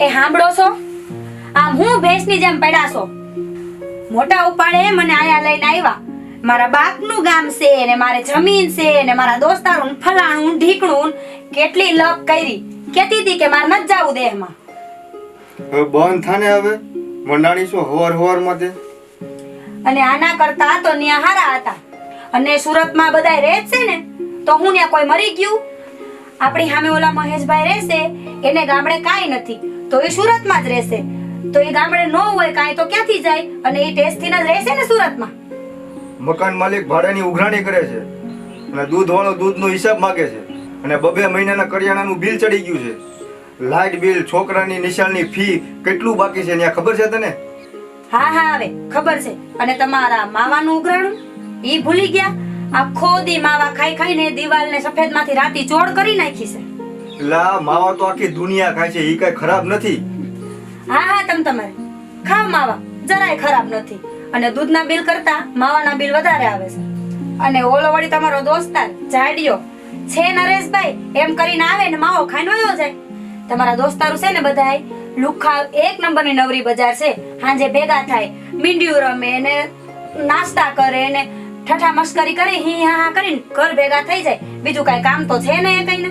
એ સાંભળો છો? આમ હું ભેંસની જેમ પડ્યા છો. મોટા ઉપાડે મને આયા લઈને આવ્યા. મારા બાપનું ગામ છે ને મારે જમીન છે ને મારા દોસ્તારું ફલાણું ઢીકણું કેટલી લપ કરી. કેતી હતી કે મારે નથી જાવું દેહમાં. હવે બંધ થાને હવે મંડાણી શું હોર માં અને આના કરતા તો ન્યા હારા હતા. અને સુરતમાં બધાય રહે છે ને તો હું ન્યા કોઈ મરી ગયું? આપણી સામે ઓલા મહેશભાઈ રહેશે, એને ગામડે કાંઈ નથી તો એ સુરતમાં જ રહેશે. તો એ ગામડે ન હોય કાંઈ તો ક્યાંથી જાય? અને એ ટેસ્ટથી જ રહેશે ને સુરતમાં. મકાન માલિક ભાડાની ઉઘરાણી કરે છે અને દૂધ વાળો દૂધનો હિસાબ માંગે છે અને 2 મહિનાના કરિયાણાનું બિલ ચડી ગયું છે. લાઇટ બિલ, છોકરાની નિશાળની ફી કેટલું બાકી છે ત્યાં ખબર છે તને? હા હવે ખબર છે. અને તમારા માવાનું ઉઘરાણું ઈ ભૂલી ગયા? આખો દી માવા ખાઈ ખાઈને દિવાલને સફેદમાંથી રાતી ચોળ કરી નાખી છે. લા માવા તો આખી દુનિયા ખાય છે, ઈ કઈ ખરાબ નથી. હા તમારે ખાવ માવા, જરાય ખરાબ નથી. અને દૂધના બિલ કરતા માવાના બિલ વધારે આવે છે. અને ઓલો વળી તમારો દોસ્તાર જાડિયો છે નરેશભાઈ એમ કરીને આવે ને માવો ખાઈને વયો જાય. તમારા દોસ્તારું છે ને બધાય લુખા એક નંબરની નવરી બજાર છે. હાંજે ભેગા થાય, મીંડિયું રમે ને નાસ્તા કરે ને ઠઠા મસ્કરી કરે, હી હા કરીને ઘર ભેગા થઈ જાય. બીજું કઈ કામ તો છે ને એ કઈ ને.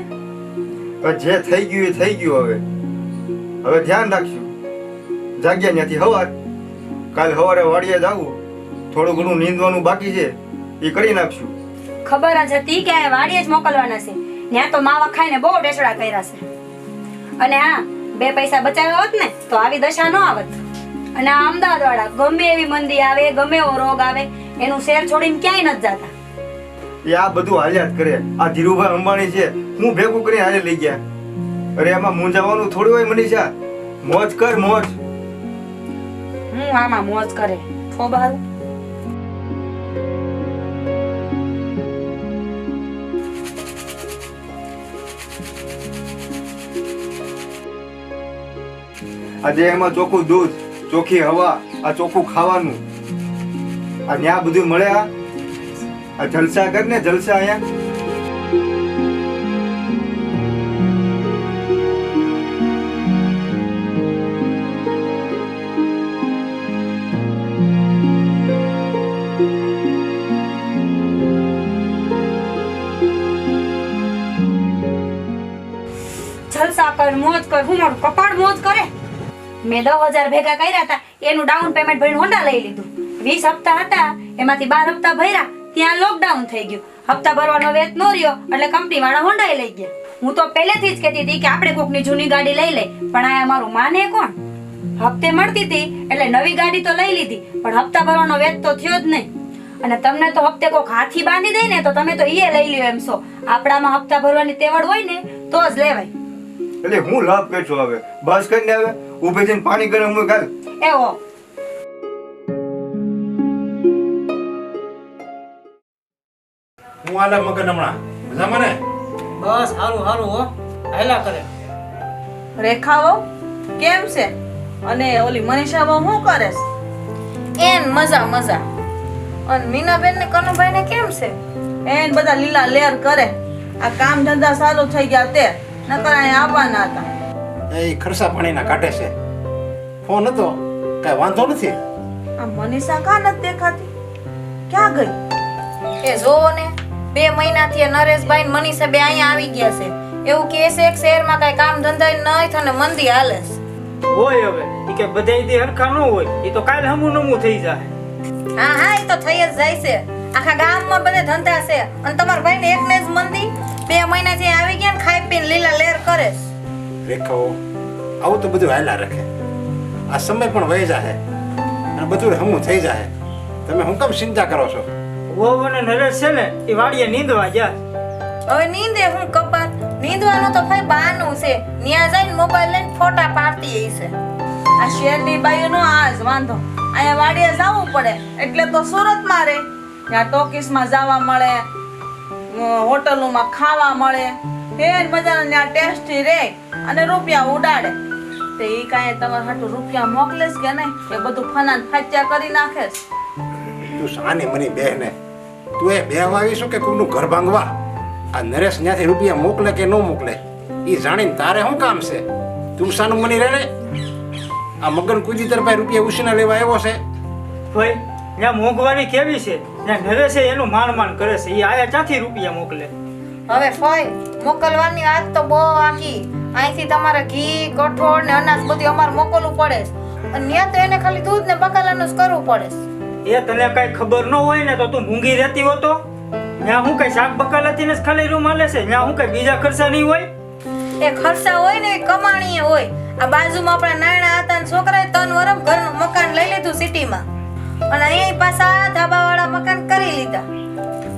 જે થઈ ગયું એ થઈ ગયું. હવે ધ્યાન રાખશું. જાગ્યા ત્યાંથી હવાર કાલ સવારે વાડીએ જાવું, થોડું ઘણું નીંદવાનું બાકી છે એ કરી નાખશું. ખબર જ હતી કે આ વાડીએ જ મોકલવાના છે. ત્યાં તો માવા ખાઈને બહુ ઢેસડા કર્યા છે. અને હા 2 પૈસા બચાવ્યા હોત ને તો આવી દશા ન આવત. અને આ અમદાવાદ વાળા ગમે એવી મંદી આવે, ગમે એવો રોગ આવે, એનું શેર છોડીને ક્યાંય નથી જતા. એ આ બધું હાલ્યા જ કરે. આ ધીરુભાઈ અંબાણી છે, હું ભેગું કરીને હાલે લઈ ગયા. અરે એમાં મૂંઝાવાનું થોડું હોય મનીષા. મોજ કર મોજ. હું આમાં મોજ કરે ફોબારું. આજે એમાં ચોખ્ખું દૂધ, ચોખ્ખી હવા, આ ચોખ્ખું ખાવાનું, આ ન્યા બધું મળે. આ જલસા કર ને જલસા અહીંયા. જલસા કર, મોજ કર. હું મારું કપાળ મોજ કરે. મેં 10,000 ભેગા કર્યા હતા, એનું ડાઉન પેમેન્ટ ભરીને હોન્ડા લઈ લીધું. 20 હપ્તા હતા, એમાંથી 12 હપ્તા ભર્યા. ત્યાં લોકડાઉન થઈ ગયું, હપ્તા ભરવાનો વેત નો રહ્યો એટલે કંપની વાળા હોન્ડા લઈ ગયા. હું તો પહેલેથી જ કહેતી હતી કે આપણે કોકની જૂની ગાડી લઈ લે, પણ આ મારું માને કોણ? હપ્તે મળતી હતી એટલે નવી ગાડી તો લઈ લીધી, પણ હપ્તા ભરવાનો વેત તો થયો જ નહીં. અને તમને તો હપ્તે કોક હાથી બાંધી દે ને તો તમે તો ઈએ લઈ લ્યો એમ છો. આપણામાં હપ્તા ભરવાની તેવડ હોય ને તો જ લેવાય. એટલે હું લાભ કરશું હવે? બસ કરીને હવે ઊભી થઈને પાણી ગરમ હું કાલ એવો હું આલા મગન હમણાં મજામાં ને? બસ હારું હો હાલા કરે. રેખાઓ કેમ છે? અને ઓલી મનીષા બહુ શું કરે છે? એન મજા. અને મીનાબેન ને કનુભાઈ ને કેમ છે? એન બધા લીલા લેર કરે. આ કામ ધંધા ચાલુ થઈ ગયા તે નકર અહીંયા આવવાના હતા. એ ખર્ચા પાણીના કાઢે છે. ફોન હતો કઈ વાંધો નથી. આ મનીષા કા નથી દેખાતી? ક્યાં ગઈ? એ જોવો ને 2 મહિનાથી નરેશભાઈ ને મનીષા બે અહીંયા આવી ગયા છે. એવું કે છે એક શહેરમાં કઈ કામ ધંધા નહીં થને મંદી હાલે છે. હોય હવે ઈ કે બધાય દી હરખા ન હોય, ઈ તો કાલ હમું થઈ જાય. હા ઈ તો થઈ જ જાય છે. આખા ગામમાં બધે ધંધા છે અને તમારા ભાઈ ને એકને જ મંદી. 2 મહિનાથી આવી ગયા ને ખાઈ પીને લીલા લેર કરે છે. રેખાઓ આવું તો બધું હાલ્યા રાખે. આ સમય પણ વહી જાય અને બધું હમું થઈ જાય. તમે હું કેમ ચિંતા કરો છો? વહુ અને નરેશ છે ને એ વાડીએ નીંદવા ગયા. હવે નીંદે હું કપાત? નીંદવાનું તો ભાઈ બહાનું છે. ન્યા જઈને મોબાઈલ લઈને ફોટા પાડતી છે. આ શેરની બાઈનો આ જ વાંધો. અહીંયા વાડીએ જવું પડે એટલે તો સુરતમાં રહે. ત્યાં ટોકીસમાં જવા મળે, હોટલોમાં ખાવા મળે, ફેર મજાના ત્યાં ટેસ્ટી રહે અને રૂપિયા ઉડાડે. તે ઈ કાંઈ તમારે હાટું રૂપિયા મોકલે છે કે નહીં? એ બધું ફનાન ફાચ્યા કરી નાખે છે. તું સાની મની બેહને તું એ બેહવા આવીશું કે કોઈનું ઘર ભાંગવા? આ નરેશ ત્યાંથી રૂપિયા મોકલે કે ન મોકલે એ જાણીને તારે શું કામ છે? તું સાનું મની રહે ને આ મગન કુદી તરફાઈ રૂપિયા ઉછીના લેવા આવ્યો છે? ભાઈ ત્યાં મોંઘવારી કેવી છે, ત્યાં નરેશે એનું માન કરે છે, એ આયા ક્યાંથી રૂપિયા મોકલે? હવે ફઈ મોકલવાની વાત તો બહુ આખી. અહીંથી તમારે ઘી કઠોળ ને અનાજ બધું અમારે મોકલવું પડે છે. અને ત્યાં તો એને ખાલી દૂધ ને બકાલાનું જ કરવું પડે છે. એ તને કઈ ખબર ન હોય ને તો તું મૂંગી રહેતી હોતો. ત્યાં હું કઈ શાક બકાલાથી ને જ ખાલી રૂમ હાલે છે, ત્યાં હું કઈ બીજા ખર્ચા નહીં હોય? એ ખર્ચા હોય ને એ કમાણી હોય. આ બાજુમાં આપણા નાના હતા ને છોકરાએ 3 વર્ષ ઘરનું મકાન લઈ લીધું સિટીમાં, અને અહીં પાછા ધાબાવાળા મકાન કરી લીધા.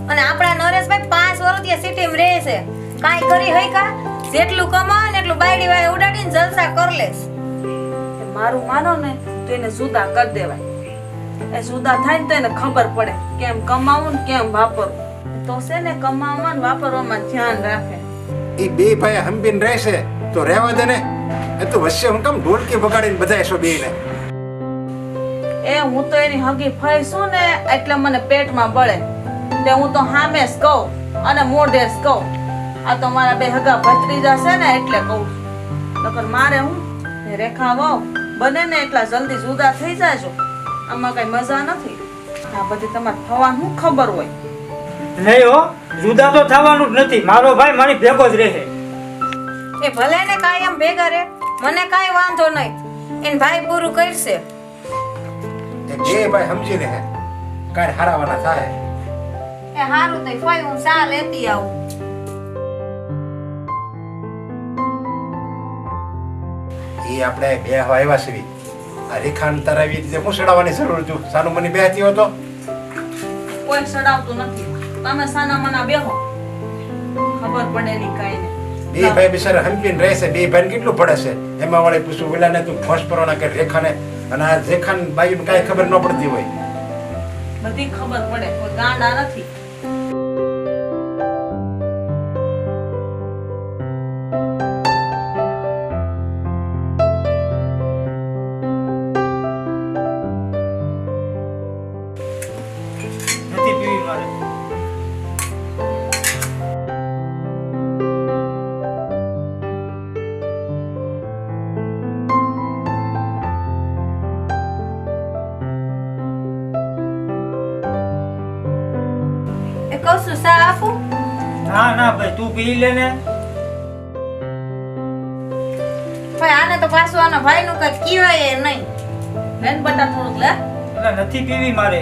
અને આપણા નરેશભાઈ 5 વર્ષ ત્યાં સિટીમાં રહે છે, કાંઈ કરી હોય કા? જેટલું કમાવે ને એટલું બાયડી વાય ઉડાડીને જલસા કરી લેશ. મારું માનો ને તો એને જુદા કરી દેવાય. એ જુદા થાય ને તો એને ખબર પડે કેમ કમાવું ને કેમ વાપરવું. તો છે ને કમાવામાં ને વાપરવામાં ધ્યાન રાખે. એ બે ભાઈ હંપીને રહેશે તો રહેવા દે ને. એ તો વચ્ચે હું કેમ ઢોલકી બગાડીને બધાયશો બેયને? એ હું તો એની હગી ફઈ છું ને એટલે મને પેટમાં બળે. તે હું તો સામે જ કહું અને મોઢે જ કહું. આ તો મારા બે હગા ભત્રીજા છે ને એટલે કહું છું. નકર મારે હું એ રેખા વાવ બને ને એટલા જલ્દી જુદા થઈ જાજો. આમાં કઈ મજા નથી. આ બધી તમારે થવાનું શું ખબર હોય? નહીં હો, જુદા તો થવાનું જ નથી. મારો ભાઈ મારી ભેગો જ રહે. એ ભલે ને કાંઈ એમ ભેગા રહે, મને કાંઈ વાંધો નહીં. એને ભાઈ પૂરું કરશે. એ બે ભાઈ સમજી રહે, કાંઈ હારાવાના થાય. એ હારું તો ફઈ હું ચા લેતી આવું. એ આપણે બે આવ્યા છીએ. આ રેખાને તારા આવી રીતે હું ચડાવવાની જરૂર છું? સાનું મને બેહતી હતો. કોઈ સડાવતું નથી. તમે સાના મના બેહો, ખબર પડે નહીં કાંઈ ને. બે ભાઈ બિચારા હંપીને રહેશે. બે ભાઈને કેટલું પડે છે? એમાં વળે પૂછું પેલાને તું ફોસ્ફરોના કે રેખાને, અને આ રેખાને બાયુને કાંઈ ખબર ન પડતી હોય. બધી ખબર પડે, કોઈ ગાંડા નથી. નથી પીવી મારે. એ કહું છું ચા આપું? ના ના ભાઈ, તું પી લે ને. ભાઈ આને તો પાછું આના ભાઈનું કઈ કહેવાય નહીં. લેન બટા થોડુંક લે. એટલે નથી પીવી મારે.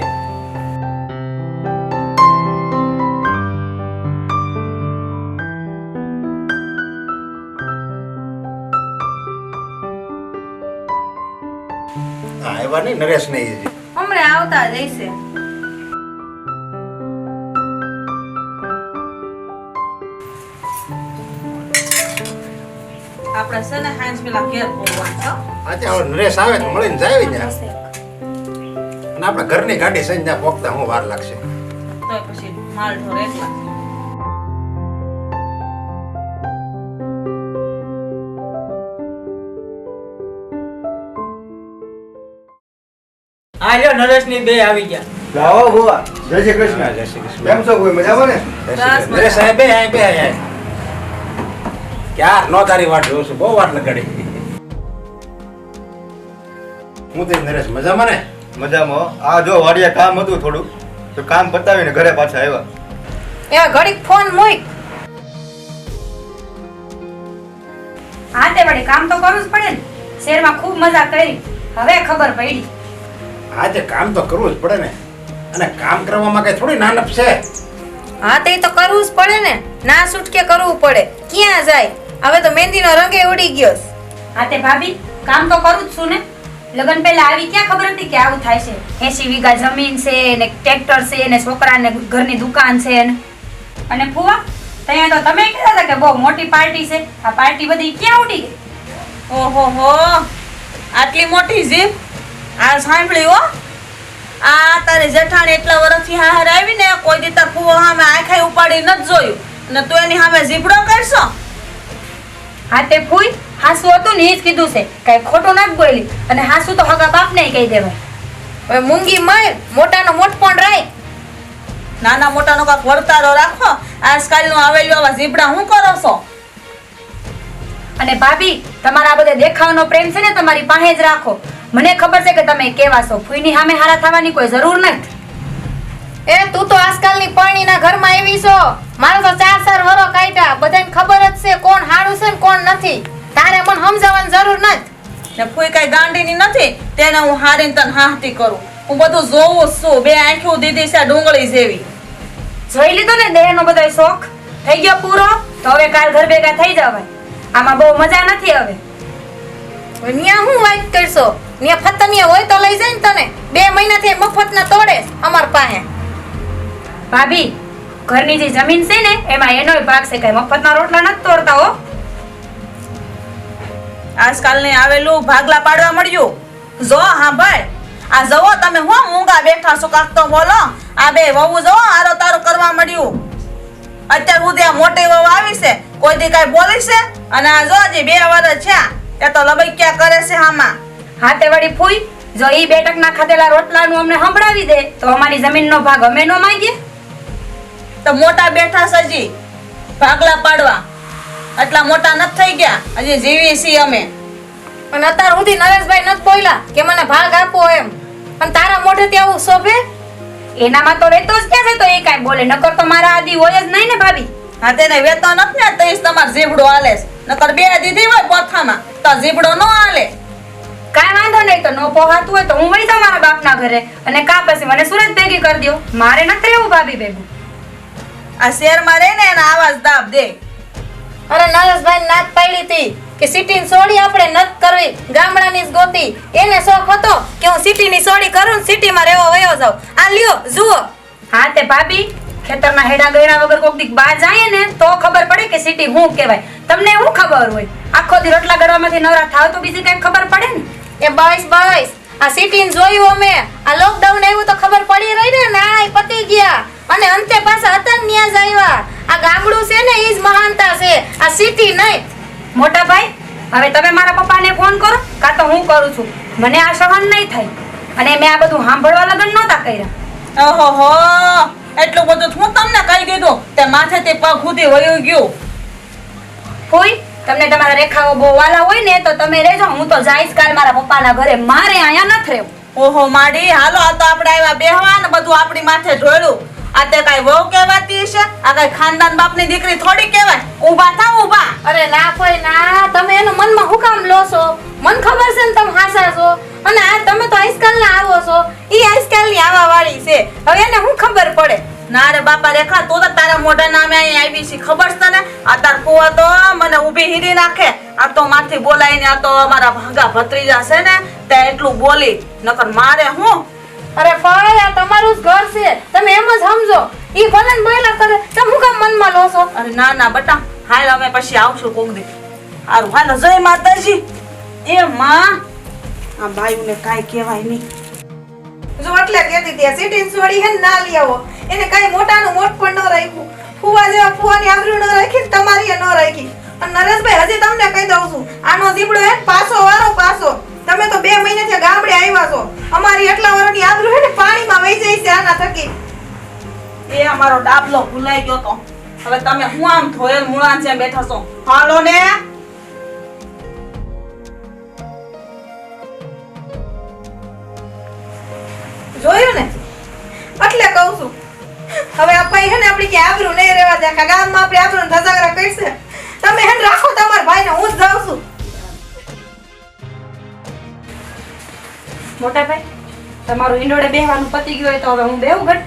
હા એવા નહીં, નરેશ નહીં. હમણાં આવતા જ હશે. આપણે છે ને હાંજ પેલા ઘેર પોવાનું છે. આજે હવે નરેશ આવે તો મળીને જાય ને. અને આપણા ઘરની ગાડી છે ને ત્યાં પોકતા હું વાર લાગશે. તો પછી માલ ઢોર એકલા. આ લ્યો નરેશની બે આવી ગયા. લાવો બુઆ, જય શ્રી કૃષ્ણ. જય શ્રી કૃષ્ણ. કેમ છો? કોઈ મજામાં ને? બસ નરેશ સાહેબ બે આય બે આય. ક્યાર નો તારી વાટ જોઉં છું, બહુ વાર લગાડી. હું તે નરેશ મજામાં ને? મજામાં હો. આ જો વાડિયા કામ હતું થોડું, તો કામ પતાવીને ઘરે પાછા આવ્યા. એ ઘડીક ફોન મૂક. હા તે વળી કામ તો કરવું જ પડે ને. શહેરમાં ખૂબ મજા કરી, હવે ખબર પડી. આજે કામ તો કરવું જ પડે ને. અને કામ કરવામાં કઈ થોડી નાનપ છે. હા તે તો કરવું જ પડે ને. ના છૂટકે કરવું પડે. ક્યાં જાય? હવે તો મહેંદીનો રંગે ઉડી ગયો છે. હા તે ભાભી, કામ તો કરું જ છું ને. લગન પહેલા આવી ક્યાં ખબર હતી કે આવું થાય છે? 80 વીઘા જમીન છે ને ટ્રેક્ટર છે ને છોકરાને ઘરની દુકાન છે ને. અને ફુવા, ત્યાં તો તમે કહેતા હતા કે બહુ મોટી પાર્ટી છે. આ પાર્ટી બધી ક્યાં ઉડી ગઈ? ઓહો હો, આટલી મોટી જીભ આ સાંભળી હો. આ તારી જેઠાણી એટલા વર્ષથી હાહર આવી ને કોઈ દી તાર ફુવો સામે આંખાઈ ઉપાડી નથી જોયું, અને તું એની સામે જીભડો કરશો? હા તે ફૂઈ, હાસુ હતું ને એ જ કીધું છે, કઈ ખોટું નથી બોલી. અને હાસુ તો હગા બાપને કહી દેવાય. હવે મૂંગી મર, મોટાનો મોટ પણ રાય. નાના મોટાનો કાંક વર્તારો રાખો. આજકાલનું આવેલું આવા જીભડા શું કરો છો? અને ભાભી, તમારા આ બધા દેખાવનો પ્રેમ છે ને તમારી પાસે જ રાખો. મને ખબર છે કે તમે કેવા છો. ફૂઈની સામે હારા થવાની કોઈ જરૂર નથી. એ તું તો આજકાલની પરણીના ઘરમાં આવી છો. મારે તો 4 વરો કાઢ્યા. બધાને ખબર જ છે કોણ હારું છે ને કોણ નથી. તારે મને સમજાવવાની જરૂર નથી. ને કોઈ કઈ ગાંડીની નથી તેને હું હારીને તને હાહતી કરું. હું બધું જોઉં જ છું. 2 આંખો દીધી છે ડુંગળી જેવી. જોઈ લીધો ને દેહનો બધો શોખ થઈ ગયો પૂરો. તો હવે કાલ ઘર ભેગા થઈ જવાય. આમાં બહુ મજા નથી હવે. ન્યા હું વાત કરશો? ન્યા ફતનિયા હોય તો લઈ જાય ને તને. 2 મહિનાથી મફતના તોડે છે અમાર પાસે. ભાભી, ઘરની જે જમીન છે ને એમાં એનોય ભાગ છે. કઈ મફતના રોટલા નથી તોડતા હો. આજકાલ ને આવેલું ભાગલા પાડવા મળ્યું. જો હા ભાઈ, આ જવો તમે હું મૂંગા બેઠા છો કાક તો બોલો. આ બે વહુ જવો આરો તારો કરવા મળ્યું. અત્યાર સુધી આ મોટી વહુ આવી છે, કોઈ દી કઈ બોલી છે? અને આ જો હજી 2 વર્ષ છે એ તો લબૈક્યા કરે છે આમાં. હાથે વળી ફૂઈ, જો ઈ 2 ટકના ખાધેલા રોટલાનું અમને સંભળાવી દે તો અમારી જમીનનો ભાગ અમે નો માંગીએ. તો મોટા બેઠા છે હજી ભાગલા પાડવા. એટલા મોટા નથી થઈ ગયા, હજી જીવી છીએ અમે. અને અત્યાર સુધી નરેશભાઈ નથી બોલ્યા કે મને ભાગ આપો એમ. અને તારા મોઢેથી આવું શોભે? એનામાં તો રહેતો જ ક્યાં છે તો એ કાંઈ બોલે. નકર તો મારા આદિ હોય જ નહીં ને ભાભી. હા તેને વેતો નથી ને તઈસ તમાર જીબડો હાલે છે. નકર 2 દીધી હોય પોથામાં તો જીબડો નો હાલે. કાંઈ વાંધો નહીં. તો નો પોહાતું હોય તો હું વળી જાઉં મારા બાપના ઘરે અને કા પછી મને સુરત ભેગી કરી દો. મારે નથી રહેવું ભાભી ભેગું. આ શહેરમાં રહે ને એના આવાજ દાબ દે. અરે નરેશભાઈ નાત પાડી હતી કે સિટીની સોડી આપણે નત કરવી, ગામડાની જ ગોતી. એને શોખ હતો કે હું સિટીની સોડી કરું ને સિટીમાં રહેવા વયો જાઉં. આ લ્યો જુઓ. હા તે ભાભી, ખેતરના હેડા ગયડા વગર કોક દીક બહાર જાય ને તો ખબર પડે કે સિટી શું કહેવાય. તમને શું ખબર હોય? આખો દી રોટલા ગળવામાંથી નવરા થાવ તો બીજી કઈ ખબર પડે ને. એ બસ આ સિટીને જોયું અમે. આ લોકડાઉન આવ્યું તો ખબર પડી રહી ને નાણાં પતી ગયા અને અંતે પાછા હતા ને ન્યા જ આવ્યા. આ ગામડું છે ને ઈ જ મહાનતા છે, આ સિટી નહીં. મોટા ભાઈ, હવે તમે મારા પપ્પાને ફોન કરો કાં તો હું કરું છું. મને આ સહન નહીં થાય. અને મેં આ બધું સાંભળવા લગન નહોતા કર્યા. ઓહો, એટલું બધું હું તમને કહી દીધું તે માથેથી પગ સુધી વયું ગયું. હોય તમને તમારા રેખાઓ બહુ વાલા હોય ને તો તમે રહેજો. હું તો જઈશ કાલ મારા પપ્પાના ઘરે. મારે અહીંયા નથી રહેવું. ઓહો માડી, હાલો આ તો આપણે આવ્યા બેહવા ને બધું આપણી માથે ઢોળ્યું. આ તે કઈ વહુ કહેવાતી છે? આ કઈ ખાનદાન બાપની દીકરી થોડી કહેવાય. ઊભા થાવ ઊભા. અરે ના કોઈ ના, તમે એનું મનમાં હું કામ લો છો? મને ખબર છે ને તમે હાસા છો. અને આ તમે તો આજકાલના આવો છો. ઈ આજકાલની આવા વાળી છે. હવે એને હું ખબર પડે? ના રે બાપા રેખા, તું તો તારા મોઢા નામે અહીં આવી છે ખબર છે તને? આ તાર કુવા તો મને ઊભી હીરી નાખે. આ તો મારથી બોલાઈને આ તો અમારા ભાગા ભત્રીજા છે ને તે એટલું બોલી. નકર મારે હું? અરે ભાઈ, આ તમારું જ ઘર છે, તમે એમ જ સમજો. ઈ ભલે ને બોયલા કરે, તમે હું કામ મનમાં લો છો? અરે ના ના બટા, હાલ અમે પછી આવશું કોક દી. હારું હાલો, જય માતાજી. એ માં, આ બાયુને કાંઈ કહેવાય નહીં. જો એટલે કહેતી હતી સિટી છોડી હે ના લઈ આવો. એને કઈ મોટાનું મોટ પણ ન રાખ્યું. ફુવા જેવા ફુવાની આબરૂ ન રાખી, તમારી ન રાખી. અને નરેશભાઈ હજી તમને કહી દઉં છું, આનો દીપડો હે પાછો વારો પાછો. તમે તો 2 મહિનાથી ગામડે આવ્યા છો. અમારી એટલા વર્ષની આબરૂ હે ને પાણીમાં વહી જાય છે આના થકી. એ અમારો ડાબલો ભૂલાઈ ગયો તો. હવે તમે હું આમ ધોયેલ મૂળા છે બેઠા છો? હાલો ને. જોયું ને? એટલે કહું છું હવે અપાઈ હે ને આપણી કે આબરૂ નહીં રહેવા દે. આખા ગામમાં આપણે આબરૂ ધજાગરા કરશે. તમે હે ને રાખો તમારા ભાઈને, હું જ જાઉં છું. મોટા ભાઈ, તમારું ઈંડોળે બેહવાનું પતી ગયું હોય તો હવે હું બેહું ઘટ.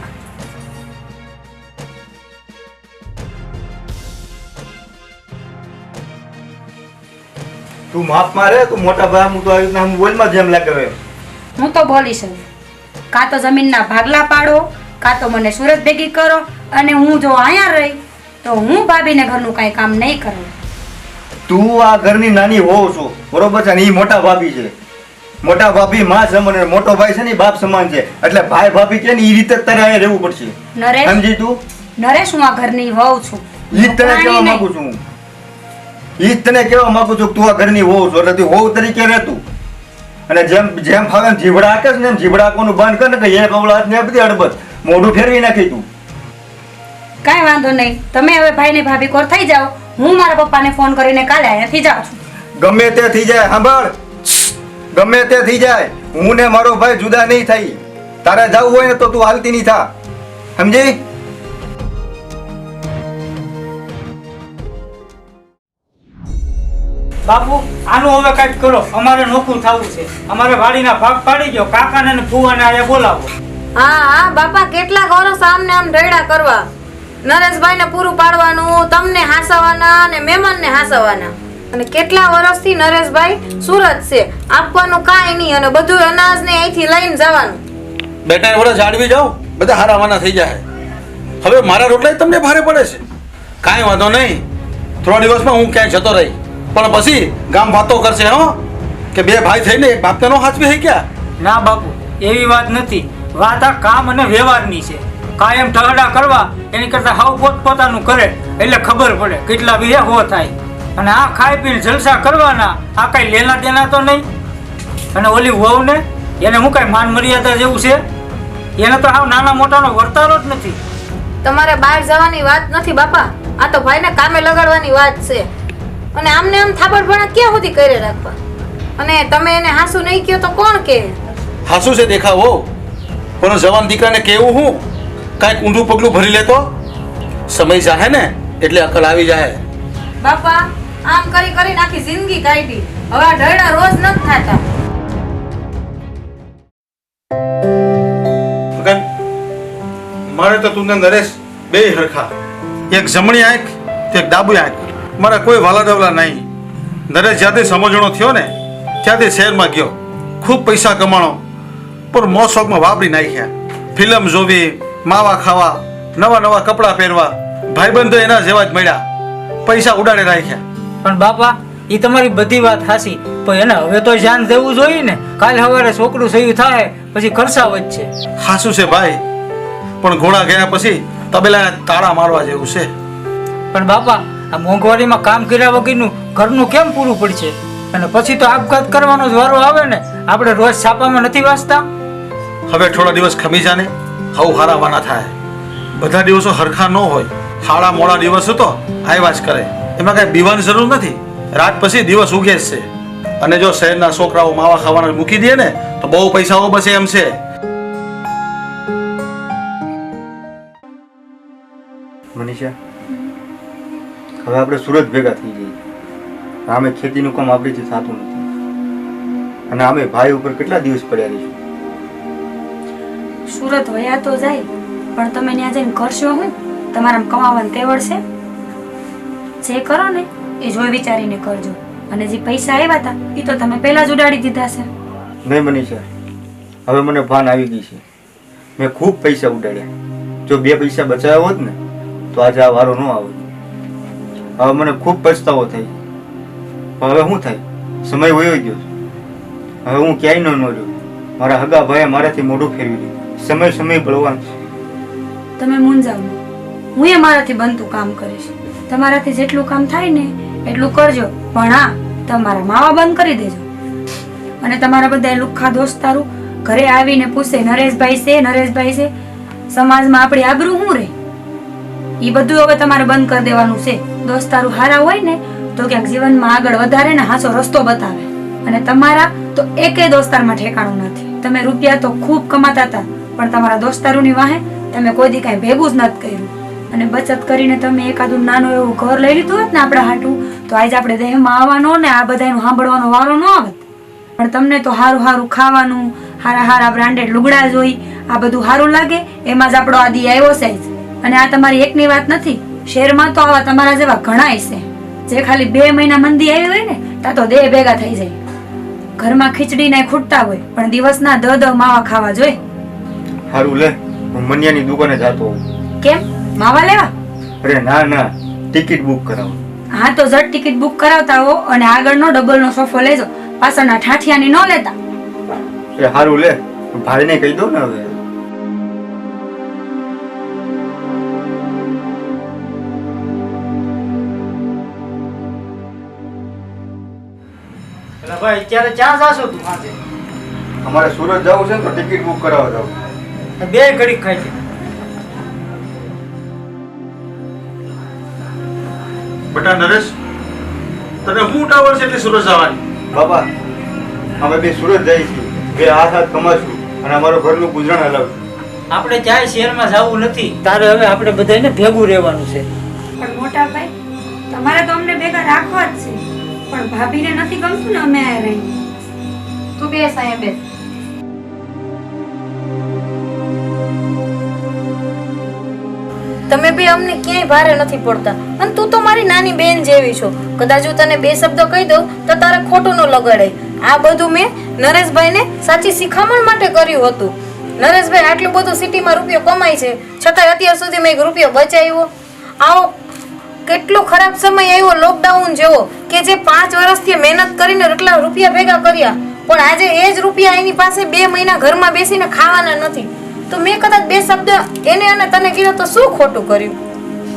તું માફ મારે, તું મોટા ભાઈ, હું તો આવી રીતના હું બોલમાં જેમ લાગે હવે. હું તો બોલીશ હવે. કાં તો જમીનના ભાગલા પાડો, કાં તો મને સુરત ભેગી કરો. અને હું જો અહીંયા રહી તો હું ભાભીને ઘરનું કાંઈ કામ નહીં કરું. તું આ ઘરની નાની હોવ છો બરોબર છે, અને ઈ મોટા ભાભી છે. મોટા ભાભી માં સમાન અને મોટો ભાઈ છે ને ઈ બાપ સમાન છે. એટલે ભાઈ ભાભી કે ને ઈ રીતે જ તારે અહીંયા રહેવું પડશે. નરેશ, સમજી તું? નરેશ, હું આ ઘરની વહુ છું. ઈ જ તને કહેવા માંગુ છું. ઈ જ તને કહેવા માંગુ છું કે તું આ ઘરની વહુ છો એટલે તું વહુ તરીકે રહેતું. અને જેમ જેમ ફાવે એમ જીવડા હાકે છે ને એમ જીવડા હાકવાનું બંધ કર ને કે એક અવળા હાથ ને બધી અડબત મોઢું ફેરવી નાખી તું. કાંઈ વાંધો નહીં. તમે હવે ભાઈને ભાભી કોર થઈ જાઓ. હું મારા પપ્પાને ફોન કરીને કાલે અહીંયાથી જાઉં છું. ગમે તે થઈ જાય, સાંભળ, ગમે તે થઈ જાય, હું ને મારો ભાઈ જુદા નહીં થઈ. તારે જવું હોય ને તો તું હાલતી નહીં થા, સમજી? બાપુ આનું હવે કાંઈક કરો, અમારે નોખું થવું છે. અમારે વાડીના ભાગ પાડી ગયો, કાકાને ને ફુવાને આયા બોલાવો. હા હા બાપા, કેટલાક વર્ષ આમને આમ ઢેડા કરવા, નરેશભાઈને પૂરું પાડવાનું, તમને હાસવાના અને મહેમાનને હાસવાના. અને કેટલા વર્ષથી નરેશભાઈ સુરત છે, આપવાનું કાંઈ નહીં, અને બધું અનાજ ને અહીંથી લઈને જવાનું. બેટા વડે જાળવી જાઓ, બધા હારાવાના થઈ જાય. હવે મારા રોટલા તમને ભારે પડે છે. કાંઈ વાંધો નહીં, થોડા દિવસમાં હું ક્યાંય જતો રહી, પણ પછી ગામ વાતો કરશે હો કે બે ભાઈ થઈને એક બાપને નો હાથ બી ગયા. ના બાપુ, એવી વાત નથી. વાત આ કામ અને વ્યવહારની છે. કાયમ ઢહડા કરવા એની કરતા હાવ પોતપોતાનું કરે એટલે ખબર પડે કેટલા વીએ હો થાય. અને આ ખાઈ પીને જલસા કરવાના, આ કઈ લેના દેના તો નહીં. અને ઓલી વહુ ને એને હું કઈ માન મર્યાદા જેવું છે? એને તો હાવ નાના મોટાનો વર્તારો જ નથી. તમારે બહાર જવાની વાત નથી બાપા, આ તો ભાઈને કામે લગાડવાની વાત છે. અને આમને આમ થાબડ ભણા ક્યાં સુધી કરે રાખવા? અને તમે એને હાસુ નહીં કહો તો કોણ કહે? હાસુ છે દેખાવો, પણ જવાન દીકરાને કેવું હું કાંઈક ઊંધું પગલું ભરી લેતો સમય જાહે ને એટલે અકલ આવી જાય. બાપા આમ કરી કરીને આખી જિંદગી કાઢી, હવે આ ઢળા રોજ નથી થતા. મગન, મારે તો તું ને નરેશ બે હરખા, એક જમણી આંખ તો એક ડાબી આંખ. મારા કોઈ વાલા ડવલા નહીં. નરેશ જ્યાંથી સમજણો થયો ને ત્યાંથી શહેરમાં ગયો, ખૂબ પૈસા કમાણો, પણ મોજ શોખમાં વાપરી નાખ્યા. ફિલ્મ જોવી, માવા ખાવા, નવા નવા કપડાં પહેરવા, ભાઈબંધો એના જેવા જ મળ્યા, પૈસા ઉડાડે રાખ્યા. પણ બાપા એ તમારી બધી વાત હાસી, પણ એને હવે તો ધ્યાન દેવું જોઈએ ને. કાલ સવારે છોકરું સહી થાય પછી ખર્ચા વધશે. હાસું છે ભાઈ, પણ ઘોડા ગયા પછી તબેલાને તાળા મારવા જેવું છે. પણ બાપા આ મોંઘવારીમાં કામ કર્યા વગરનું ઘરનું કેમ પૂરું પડશે? અને પછી તો આપઘાત કરવાનો જ વારો આવે ને. આપણે રોજ છાપામાં નથી વાંચતા? હવે થોડા દિવસ ખમી જાને, હવ હારાવાના થાય. બધા દિવસો હરખા ન હોય, હાડા મોડા દિવસો તો આવ્યા જ કરે. એમાં કાંઈ બીવાની જરૂર નથી. રાત પછી દિવસ ઉગે જ છે. અને જો શહેરના છોકરાઓ માવા ખાવાના મૂકી દે ને તો બહુ પૈસાઓ બસે એમ છે. મનીષા, હવે આપણે સુરત ભેગા થઈ જઈએ. આમે ખેતીનું કામ આપણીથી થતું નથી, અને આમે ભાઈ ઉપર કેટલા દિવસ પડ્યા રહીશું. સુરત વયા તો જાય, પણ તમે ત્યાં જઈને કરશો હું? તમારામાં કમાવાની તેવડ છે? જે કરો ને એ જોઈ વિચારીને કરજો. અને જે પૈસા આવ્યા હતા એ તો તમે પહેલા જ ઉડાડી દીધા છે. નહીં મનીષા, હવે મને ભાન આવી ગઈ છે. મેં ખૂબ પૈસા ઉડાડ્યા. જો બે પૈસા બચાવ્યા હોત ને તો આજે આ વારો ન આવત. હવે મને ખૂબ પછતાવો થઈ. હવે શું થાય? સમય વયો ગયો. હવે હું ક્યાંય ન રહ્યો. મારા હગા ભાઈએ મારાથી મોઢું ફેરવી દીધું. સમય સમય બળવાન છે. તમે મૂંઝાવ ન. હું એ મારાથી બનતું કામ કરીશ. તમારાથી જેટલું કામ થાય ને એટલું કરજો. પણ હા, તમારા માવા બંધ કરી દેજો. અને તમારા બધા લુખ્ખા દોસ્તારું ઘરે આવીને પૂછે નરેશભાઈ છે, નરેશભાઈ છે. સમાજમાં આપણી આબરૂ શું રહે? એ બધું હવે તમારે બંધ કરી દેવાનું છે. દોસ્તારું હારા હોય ને તો ક્યાંક જીવનમાં આગળ વધારે ને હાચો રસ્તો બતાવે. અને તમારા તો એકેય દોસ્તારમાં ઠેકાણું નથી. તમે રૂપિયા તો ખૂબ કમાતા હતા, પણ તમારા દોસ્તારોની વાહે તમે કોઈ દી કાંઈ ભેગું જ નથી કર્યું. અને બચત કરીને તમે એકાદું નાનું એવું ઘર લઈ લીધું હોત ને આપણા હાટું, તો આજે આપણે દેહમાં આવવાનો ને આ બધાનું સાંભળવાનો વારો ન આવત. પણ તમને તો હારું હારું ખાવાનું, હારા હારા બ્રાન્ડેડ લુગડા જોઈ આ બધું હારું લાગે, એમાં જ આપણો આદિ આવ્યો છે. અને આ તમારી એકની વાત નથી, શહેરમાં તો આવા તમારા જેવા ઘણાય છે જે ખાલી 2 મહિના મંદી આવી હોય ને ત્યાં તો દેહ ભેગા થઈ જાય. ઘરમાં ખીચડી ને ખૂટતા હોય, પણ દિવસના 10 માવા ખાવા જોઈએ. સારું લે, હું મનિયાની દુકાને જતો હોઉં. કેમ? માવા લેવા? અરે ના ના, ટિકિટ બુક કરાવો. હા તો ઝટ ટિકિટ બુક કરાવતા હો, અને આગળનો ડબલનો સોફો લેજો, પાછળના ઠાઠિયાની ન લેતા. એ સારું લે, ભાઈને કહી દો ને હવે. એટલે ભાઈ અત્યારે ક્યાં જાશો તું? આજે અમારે સુરત જવું છે ને તો ટિકિટ બુક કરાવવા જાવ. બે ઘડી ખાઈ છે. બેટા નરેશ, તને હું ઉતાવળ છે એટલે સુરત જવાની? બાપા, અમે બે સુરત જઈશું, બે હાથ હાથ કમાશું અને અમારું ઘરનું ગુજરાન હલાવશું. આપણે ક્યાંય શહેરમાં જવું નથી. તારે હવે આપણે બધાને ભેગું રહેવાનું છે. પણ મોટા ભાઈ, તમારે તો અમને ભેગા રાખવા જ છે, પણ ભાભીને નથી ગમતું ને અમે આ રહી. તું બેસ અહીંયા બેસ. તમે બી અમને ક્યાંય ભારે નથી પડતા અને તું તો મારી નાની બેન જેવી છો. કદાચ હું તને બે શબ્દો કહી દઉં તો તારે ખોટું ન લગાડાય. આ બધું મેં નરેશભાઈને સાચી શિખામણ માટે કર્યું હતું. નરેશભાઈ આટલું બધું સિટીમાં રૂપિયો કમાય છે, છતાંય અત્યાર સુધી મેં એક રૂપિયો બચાવ્યો. આવો કેટલો ખરાબ સમય આવ્યો લોકડાઉન જેવો, કે જે 5 વર્ષથી મહેનત કરીને એટલા રૂપિયા ભેગા કર્યા, પણ આજે એ જ રૂપિયા એની પાસે 2 મહિના ઘરમાં બેસીને ખાવાના નથી. તો મેં કદાચ બે શબ્દ એને અને તને કીધું તો શું ખોટું કર્યું?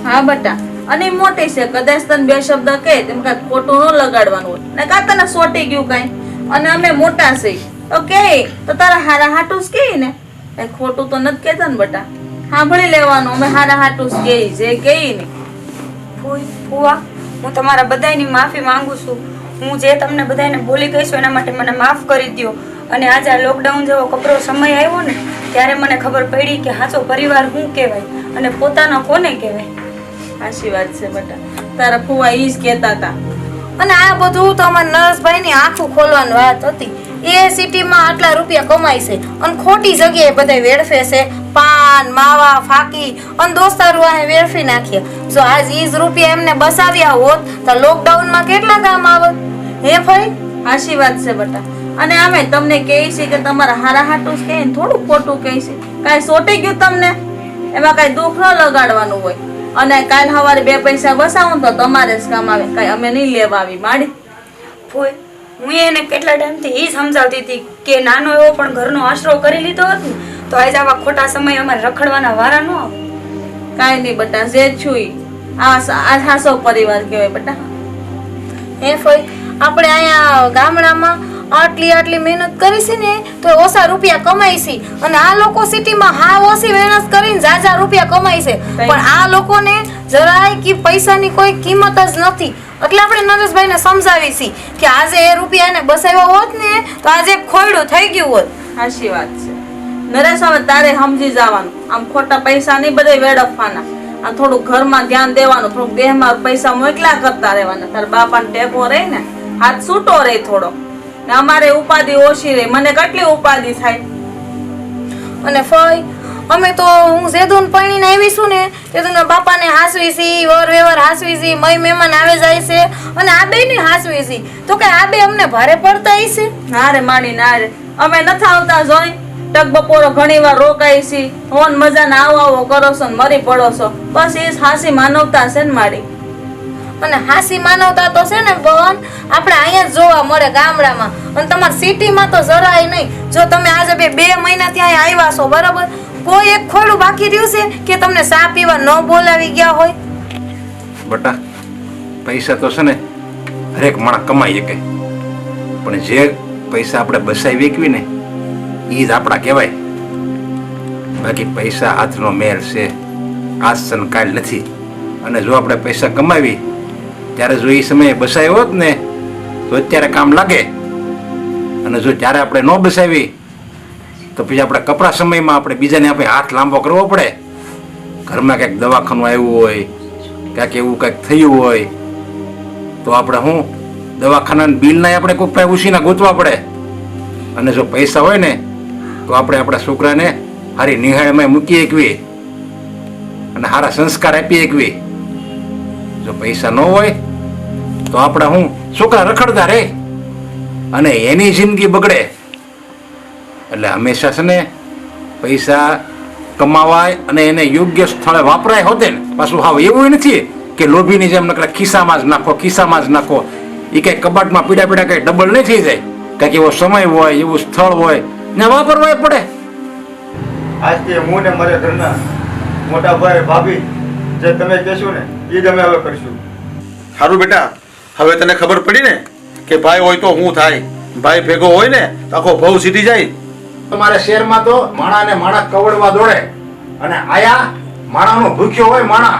હા બટા, અને ઈ મોટી છે, કદાચ તને બે શબ્દ કહે તેમ કાંઈ ખોટું ન લગાડવાનું હોય ને કાં તને સોટી ગયું કાંઈ. અને અમે મોટા છે તો કે તો તારા હારા હાટું જ કહે ને, કાંઈ ખોટું તો નથી કહેતા ને બટા. સાંભળી લેવાનું, અમે હારા હાટું જ કહી જે કહી ને. ફુવા, હું તમારા બધાની માફી માંગુ છું. હું જે તમને બધાને બોલી ગઈ છું એના માટે મને માફ કરી દ્યો. અને આજે આ લોકડાઉન જેવો કપરો સમય આવ્યો ને, ત્યારે મને ખબર પડી કે સાચો પરિવાર શું કહેવાય અને પોતાનો કોને કહેવાય. સાચી વાત છે બટા, તારા ફુવા ઈ જ કહેતા હતા. અને આ બધું તો અમારા નરેશભાઈની આંખું ખોલવાની વાત હતી. એ સિટીમાં આટલા રૂપિયા કમાય છે અને ખોટી જગ્યાએ બધા વેડફે છે. પાન, માવા, ફાકી અને દોસ્તારું આ વેડફી નાખ્યા. જો આજ ઈ જ રૂપિયા એમને બસાવ્યા હોત તો લોકડાઉનમાં કેટલા કામ આવત? હે ભાઈ? સાચી વાત છે બટા. અને અમે તમને કહે છે કે તમારા હારા હાટું જ કહે ને, થોડું ખોટું કહે છે. કાંઈ સોટી ગયું તમને, એમાં કાંઈ દુઃખ ન લગાડવાનું હોય. અને કાલ સવારે 2 પૈસા બસાવો તો તમારે જ કામ આવે, કાંઈ અમે નહીં લેવા આવી માડી. ફોય, હું એને કેટલા ટાઈમથી એ સમજાવતી હતી કે નાનો એવો પણ ઘરનો આશરો કરી લીધો હતો ને, તો આજે આવા ખોટા સમય અમારે રખડવાના વારા ન આવે. કાંઈ નહીં બટા, જે છું ઈ. આ હાસો પરિવાર કહેવાય બટા. હે ભાઈ, આપણે અહીંયા ગામડામાં આટલી મહેનત કરી છે ને તો ઓછા રૂપિયા કમાય છે, અને આ લોકો સિટીમાં હા ઓછી મહેનત કરીને જાજા રૂપિયા કમાય છે, પણ આ લોકોને જરાય કે પૈસાની કોઈ કિંમત જ નથી. એટલે આપણે નરેશભાઈને સમજાવી છે કે આજે એ રૂપિયા એને બસાવ્યા હોત ને તો આજે ખોયડું થઈ ગયું હોત. સાચી વાત છે નરેશ, હવે તારે સમજી જવાનું. આમ ખોટા પૈસા નહીં બધે વેડફવાના, આમ થોડું ઘરમાં ધ્યાન દેવાનું, થોડુંક દેહમાં પૈસા મોકલા કરતા રહેવાના. તારા બાપાને ટેકો રહે ને, હાથ છૂટો રહે થોડો. ને અમારે ઉપાધિ ઓછી રહે, મને કેટલી ઉપાધિ થાય. અને ફઈ અમે તો હું જેદુન પૈણીને આવી છું ને તેદુના બાપાને હાસવી છી, વર વ્યવહાર હાસવી છી, મય મહેમાન આવે જાય છે, અને આ બેને હાસવી છી. તો કે આ બે અમને ભારે પડતા છે? ના રે માડી, ના રે, અમે નથી આવતા જોઈ. ટક બપોરો ઘણી વાર રોકાઈ છી, હોન મજાને આવો કરો છો ને મરી પડો છો. બસ એ હાસી માનવતા છે ને માડી. અને હાસી માનવતા તો છે ને ભવન આપણે અહીંયા જ જોવા મળે ગામડામાં, અને તમારા સિટીમાં તો જરાય નહીં. જો તમે આજે 2 મહિના ત્યાં આવ્યા છો બરાબર, કોઈ એક ખોડું બાકી રહ્યું છે કે તમને ચા પીવા ન બોલાવી ગયા હોય? બટા, પૈસા તો છે ને હરેક માણસ કમાઈ શકે, પણ જે પૈસા આપણે બસાવી વેકવી ને એ જ આપણા કહેવાય. બાકી પૈસા હાથનો મેળ છે, આજ કાલ નથી. અને જો આપણે પૈસા કમાવી ત્યારે જો એ સમયે બસાવ્યો હોત ને તો અત્યારે કામ લાગે, અને જો ત્યારે આપણે ન બસાવી તો પછી આપણે કપરા સમયમાં આપણે બીજાને આપણે હાથ લાંબો કરવો પડે. ઘરમાં કંઈક દવાખાનું આવ્યું હોય, ક્યાંક એવું કંઈક થયું હોય તો આપણે શું દવાખાનાના બિલના આપણે કોઈ પાસે ઉછીના ગોતવા પડે. અને જો પૈસા હોય ને તો આપણે આપણા છોકરાને સારી નિહાળમાં મૂકી શકીએ અને સારા સંસ્કાર આપી શકીએ. જો પૈસા ન હોય તો આપણે શું છોકરા રખડતા રહે અને એની જિંદગી બગડે. એટલે હંમેશા છે ને પૈસા કમાવાય અને એને યોગ્ય સ્થળે વાપરાય હોતે ને. પાછું હાવ એવું નથી કે લોભીની જેમ નકરા ખિસ્સામાં જ નાખો, ખિસ્સામાં જ નાખો. એ કંઈ કબાટમાં પીડા કંઈ ડબલ નહીં થઈ જાય. કંઈક એવો સમય હોય, એવું સ્થળ હોય ને વાપરવાય પડે. આજથી હું ને મારા ઘરના મોટા ભાઈ ભાભી જે તમે કહેશો ને એ જ અમે હવે કરશું. સારું બેટા, હવે તને ખબર પડી ને કે ભાઈ હોય તો શું થાય. ભાઈ ભેગો હોય ને તો આખો ભવ સીધી જાય. તમારે શહેરમાં તો માણા ને માણા કવડવા દોડે, અને આયા માણાનો ભૂખ્યો હોય માણા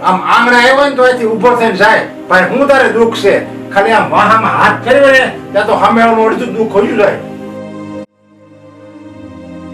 આમ આંગણા આવ્યો ને તો અહીંથી ઊભો થઈને જાય. ભાઈ હું તારે દુઃખ છે, ખાલી આ વાહામાં હાથ ફેરવે ને ત્યાં તો સામે અડધું દુઃખ ખોયું જાય.